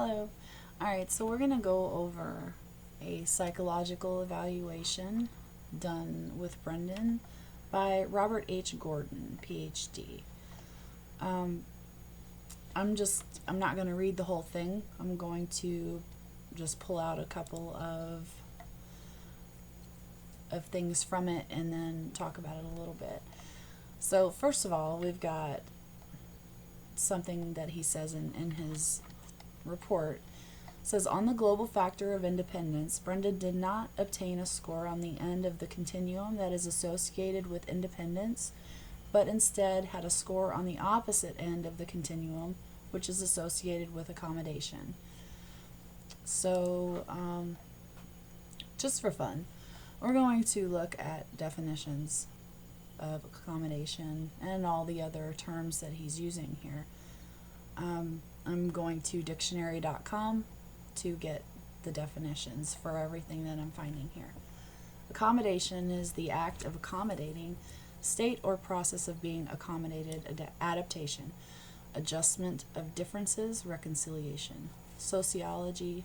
Hello. Alright, so we're going to go over a psychological evaluation done with Brendan by Robert H. Gordon, PhD. Um, I'm not going to read the whole thing. I'm going to just pull out a couple of things from it and then talk about it a little bit. So first of all, we've got something that he says in his report. It says, on the global factor of independence, Brendan did not obtain a score on the end of the continuum that is associated with independence, but instead had a score on the opposite end of the continuum, which is associated with accommodation. So, just for fun, we're going to look at definitions of accommodation and all the other terms that he's using here. I'm going to dictionary.com to get the definitions for everything that I'm finding here. Accommodation is the act of accommodating, state or process of being accommodated, adaptation, adjustment of differences, reconciliation. Sociology,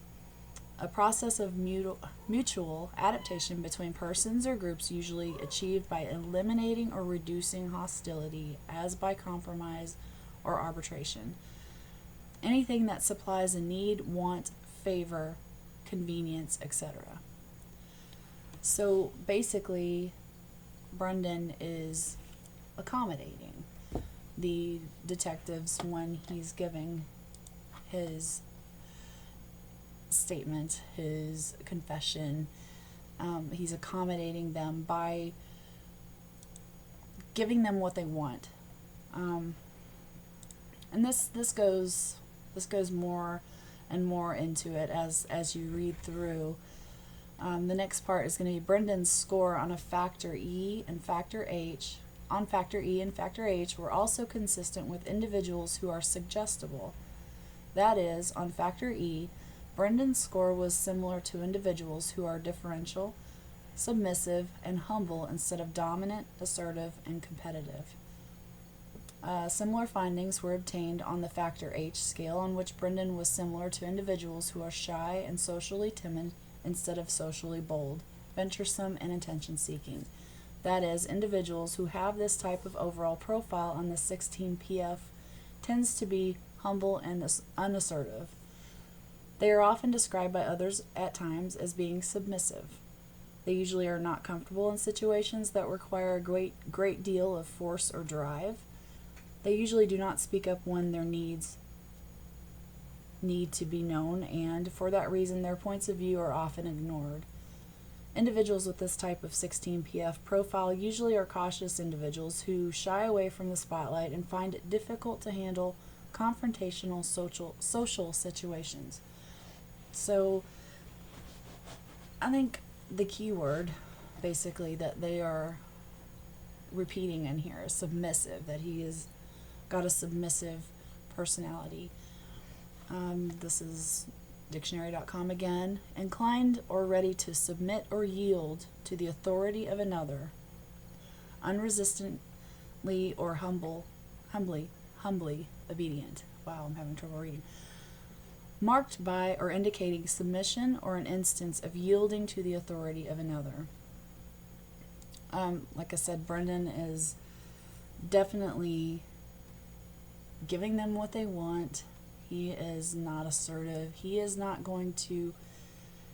a process of mutual adaptation between persons or groups, usually achieved by eliminating or reducing hostility as by compromise or arbitration. Anything that supplies a need, want, favor, convenience, etc. So basically, Brendan is accommodating the detectives when he's giving his statement, his confession. He's accommodating them by giving them what they want. And this goes more and more into it as you read through. The next part is going to be Brendan's score on a factor E and factor H. On factor E and factor H were also consistent with individuals who are suggestible. That is, on factor E, Brendan's score was similar to individuals who are differential, submissive, and humble instead of dominant, assertive, and competitive. Similar findings were obtained on the factor H scale, on which Brendan was similar to individuals who are shy and socially timid instead of socially bold, venturesome, and attention-seeking. That is, individuals who have this type of overall profile on the 16 PF tends to be humble and unassertive. They are often described by others at times as being submissive. They usually are not comfortable in situations that require a great deal of force or drive. They usually do not speak up when their needs need to be known, and for that reason their points of view are often ignored. Individuals with this type of 16 PF profile usually are cautious individuals who shy away from the spotlight and find it difficult to handle confrontational social situations. So I think the key word basically that they are repeating in here is submissive, that he is got a submissive personality. This is dictionary.com again. Inclined or ready to submit or yield to the authority of another. Unresistantly or humbly obedient. Wow, I'm having trouble reading. Marked by or indicating submission or an instance of yielding to the authority of another. Like I said, Brendan is definitely giving them what they want. He is not assertive. He is not going to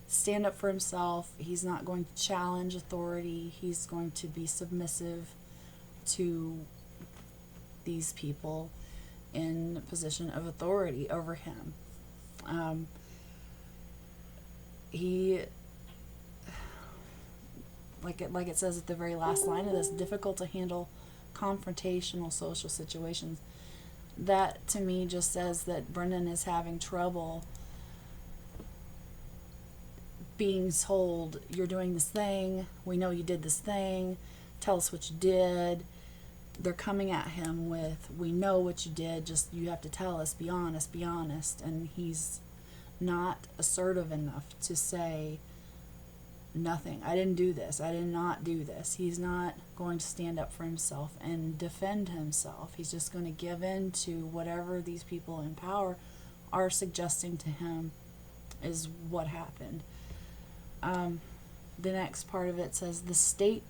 stand up for himself. He's not going to challenge authority. He's going to be submissive to these people in a position of authority over him. He, like it says at the very last line of this, difficult to handle confrontational social situations. That to me just says that Brendan is having trouble being told, you're doing this thing, we know you did this thing, tell us what you did. They're coming at him with, we know what you did, just you have to tell us, be honest, and he's not assertive enough to say, nothing, I didn't do this, I did not do this. He's not going to stand up for himself and defend himself. He's just going to give in to whatever these people in power are suggesting to him is what happened. The next part of it says the state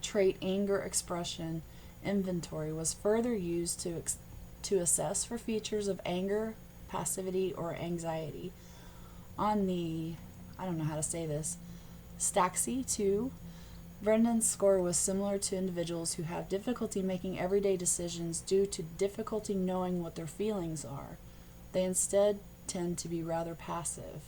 trait anger expression inventory was further used to assess for features of anger, passivity, or anxiety. On the, I don't know how to say this, Staxi 2, Brendan's score was similar to individuals who have difficulty making everyday decisions due to difficulty knowing what their feelings are. They instead tend to be rather passive.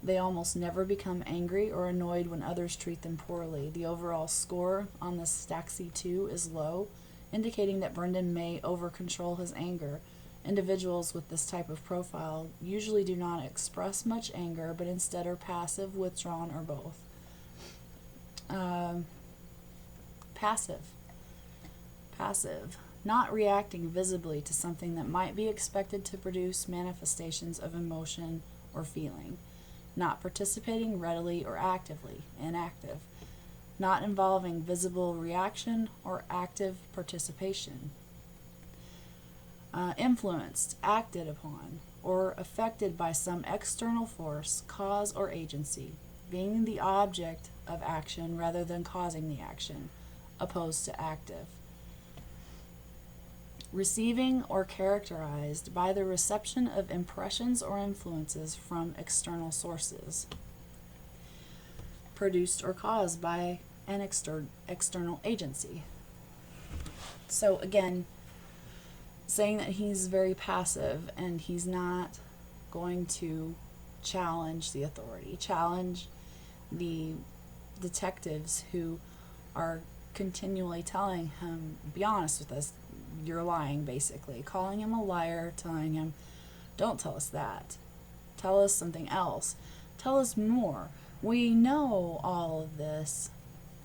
They almost never become angry or annoyed when others treat them poorly. The overall score on the Staxi 2 is low, indicating that Brendan may over-control his anger. Individuals with this type of profile usually do not express much anger, but instead are passive, withdrawn, or both. Passive. Not reacting visibly to something that might be expected to produce manifestations of emotion or feeling. Not participating readily or actively. Inactive. Not involving visible reaction or active participation. Influenced, acted upon, or affected by some external force, cause, or agency, being the object of action rather than causing the action, opposed to active. Receiving or characterized by the reception of impressions or influences from external sources, produced or caused by an external agency. So again, saying that he's very passive and he's not going to challenge the authority, challenge the detectives who are continually telling him, be honest with us, you're lying, basically. Calling him a liar, telling him, don't tell us that. Tell us something else. Tell us more. We know all of this.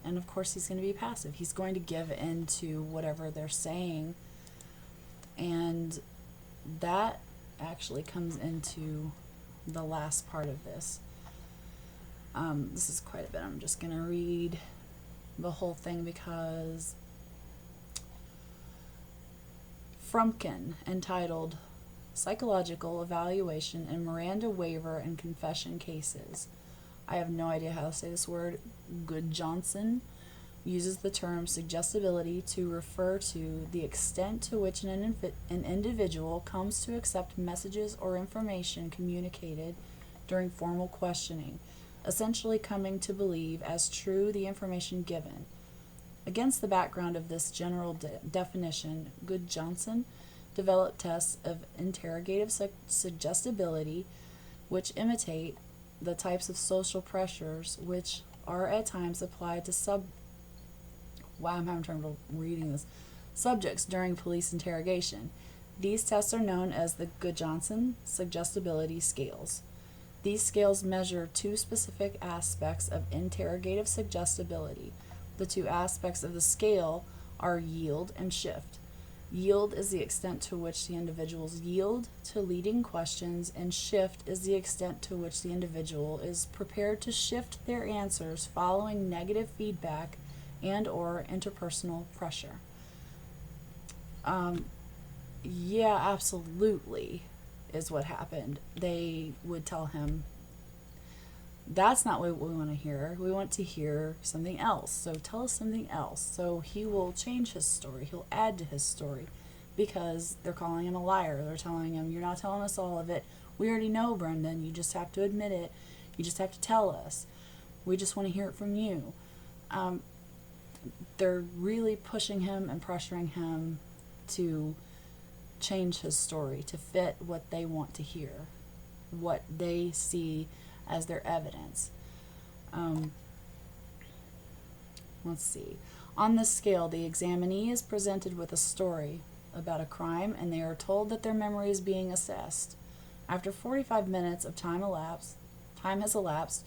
And of course he's going to be passive. He's going to give in to whatever they're saying. And that actually comes into the last part of this. This is quite a bit. I'm just going to read the whole thing because Frumkin, entitled Psychological Evaluation in Miranda Waiver and Confession Cases. I have no idea how to say this word. Goodjohnson uses the term suggestibility to refer to the extent to which an individual comes to accept messages or information communicated during formal questioning, essentially coming to believe as true the information given. Against the background of this general definition, Goodjohnson developed tests of interrogative suggestibility which imitate the types of social pressures which are at times applied to I'm having trouble reading this. Subjects during police interrogation. These tests are known as the Goodjohnson suggestibility scales. These scales measure two specific aspects of interrogative suggestibility. The two aspects of the scale are yield and shift. Yield is the extent to which the individuals yield to leading questions, and shift is the extent to which the individual is prepared to shift their answers following negative feedback and or interpersonal pressure. Yeah, absolutely is what happened. They would tell him, that's not what we want to hear. We want to hear something else. So tell us something else. So he will change his story. He'll add to his story because they're calling him a liar. They're telling him, you're not telling us all of it. We already know, Brendan. You just have to admit it. You just have to tell us. We just want to hear it from you. They're really pushing him and pressuring him to change his story to fit what they want to hear, what they see as their evidence. Let's see. On this scale, the examinee is presented with a story about a crime, and they are told that their memory is being assessed. After 45 minutes of time has elapsed,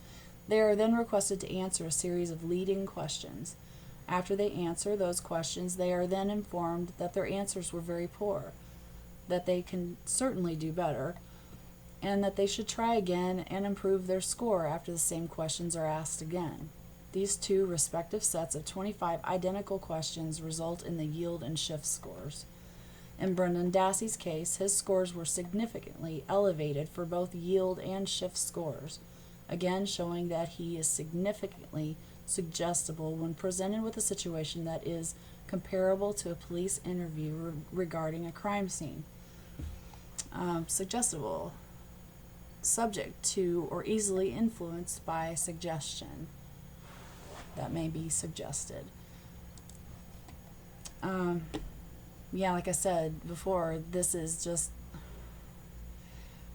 they are then requested to answer a series of leading questions. After they answer those questions, they are then informed that their answers were very poor, that they can certainly do better, and that they should try again and improve their score after the same questions are asked again. These two respective sets of 25 identical questions result in the yield and shift scores. In Brendan Dassey's case, his scores were significantly elevated for both yield and shift scores, again showing that he is significantly suggestible when presented with a situation that is comparable to a police interview regarding a crime scene. Suggestible, subject to or easily influenced by suggestion that may be suggested. Yeah, like I said before, this is just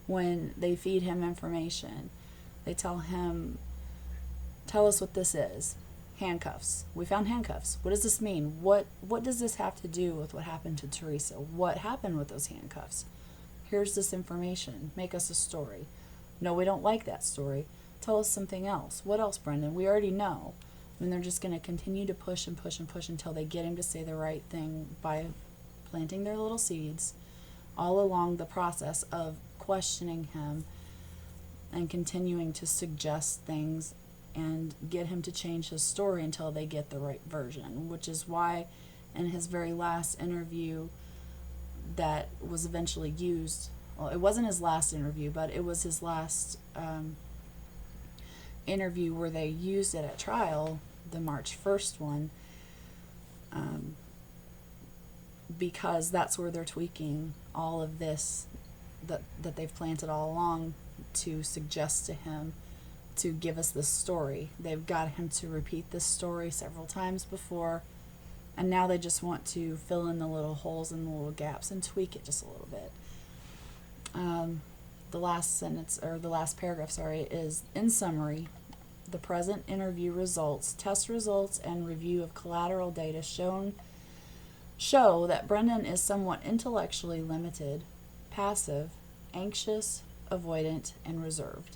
when they feed him information. They tell him, tell us what this is. Handcuffs. We found handcuffs. What does this mean? What does this have to do with what happened to Teresa? What happened with those handcuffs? Here's this information. Make us a story. No, we don't like that story. Tell us something else. What else, Brendan? We already know. And they're just going to continue to push and push and push until they get him to say the right thing by planting their little seeds all along the process of questioning him and continuing to suggest things and get him to change his story until they get the right version, which is why in his very last interview that was eventually used, well, it wasn't his last interview, but it was his last interview where they used it at trial, the March 1st one, because that's where they're tweaking all of this that they've planted all along to suggest to him to give us this story. They've got him to repeat this story several times before, and now they just want to fill in the little holes and the little gaps and tweak it just a little bit. The last sentence, or the last paragraph, is, in summary, the present interview results, test results, and review of collateral data show that Brendan is somewhat intellectually limited, passive, anxious, avoidant, and reserved.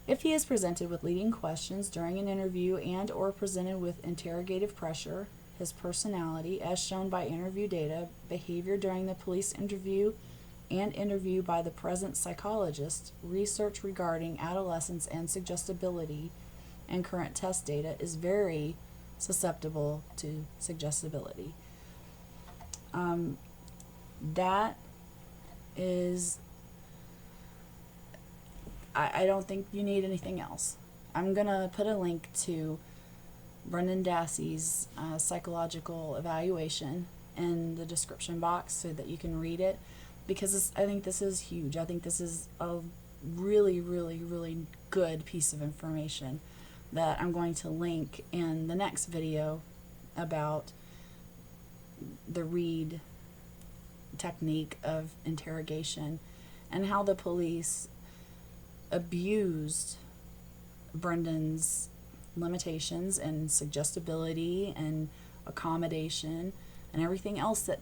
If he is presented with leading questions during an interview and or presented with interrogative pressure, his personality, as shown by interview data, behavior during the police interview and interview by the present psychologist, research regarding adolescence and suggestibility, and current test data is very susceptible to suggestibility. That is, I don't think you need anything else. I'm going to put a link to Brendan Dassey's psychological evaluation in the description box so that you can read it, because I think this is huge. I think this is a really, really, really good piece of information that I'm going to link in the next video about the Reed technique of interrogation and how the police abused Brendan's limitations and suggestibility and accommodation and everything else that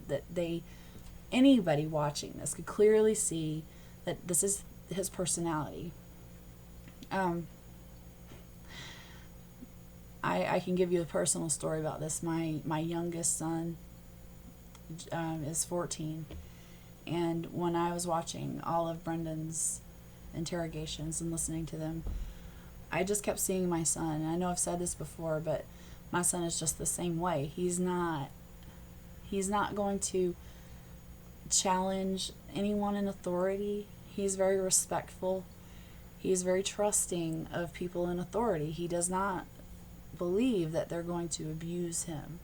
anybody watching this could clearly see that this is his personality. I can give you a personal story about this. My youngest son is 14, and when I was watching all of Brendan's interrogations and listening to them, I just kept seeing my son. And I know I've said this before, but my son is just the same way. He's not going to challenge anyone in authority. He's very respectful. He's very trusting of people in authority. He does not believe that they're going to abuse him.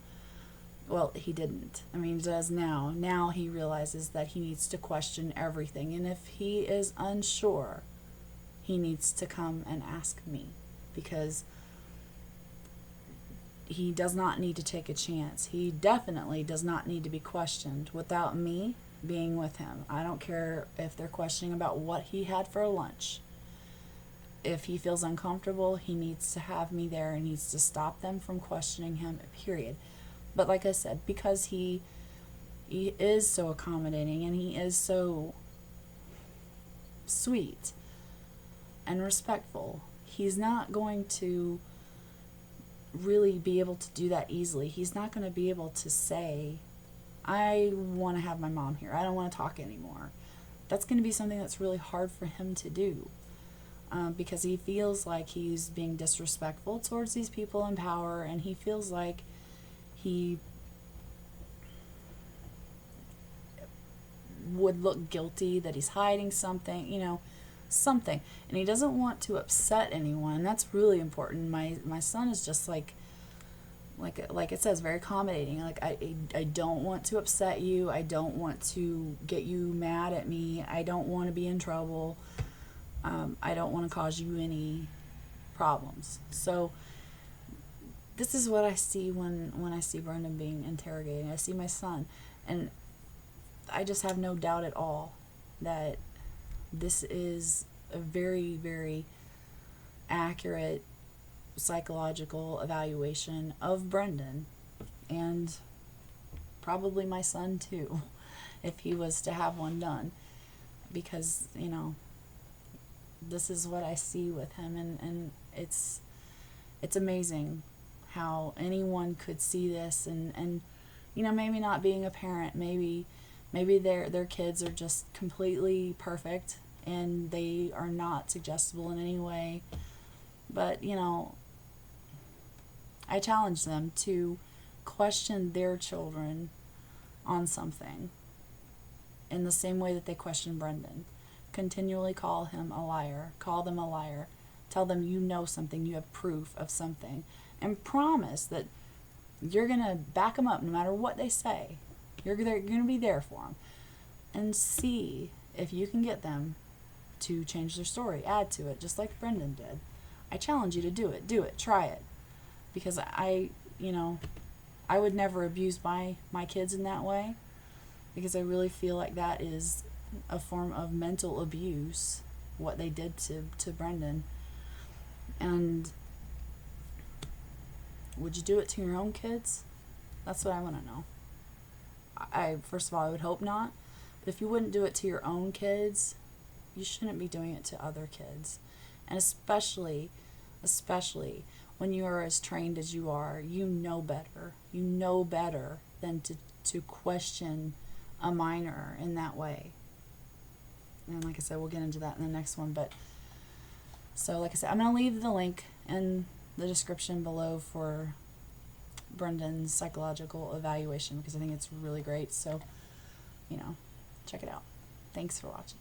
Well, he didn't. I mean, he does now. Now he realizes that he needs to question everything. And if he is unsure, he needs to come and ask me, because he does not need to take a chance. He definitely does not need to be questioned without me being with him. I don't care if they're questioning about what he had for lunch. If he feels uncomfortable, he needs to have me there and needs to stop them from questioning him, period. But like I said, because he is so accommodating and he is so sweet and respectful, he's not going to really be able to do that easily. He's not going to be able to say, I want to have my mom here. I don't want to talk anymore. That's going to be something that's really hard for him to do. Because he feels like he's being disrespectful towards these people in power, and he feels like he would look guilty, that he's hiding something, something. And he doesn't want to upset anyone. That's really important. My son is just like it says, very accommodating. Like, I don't want to upset you. I don't want to get you mad at me. I don't want to be in trouble. I don't want to cause you any problems. So this is what I see when I see Brendan being interrogated. I see my son, and I just have no doubt at all that this is a very, very accurate psychological evaluation of Brendan, and probably my son too, if he was to have one done, because this is what I see with him, and it's amazing how anyone could see this, and maybe not being a parent, maybe their kids are just completely perfect and they are not suggestible in any way, but I challenge them to question their children on something in the same way that they question Brendan. Continually call him a liar, call them a liar, tell them you know something, you have proof of something, and promise that you're going to back them up no matter what they say. You're going to be there for them, and see if you can get them to change their story, add to it, just like Brendan did. I challenge you to do it, try it. Because I would never abuse my kids in that way, because I really feel like that is a form of mental abuse, what they did to Brendan. And would you do it to your own kids? That's what I want to know. First of all, I would hope not. But if you wouldn't do it to your own kids, you shouldn't be doing it to other kids. And especially when you are as trained as you are, you know better. You know better than to question a minor in that way. And like I said, we'll get into that in the next one. But so, like I said, I'm going to leave the link in the description below for Brendan's psychological evaluation, because I think it's really great. So, check it out. Thanks for watching.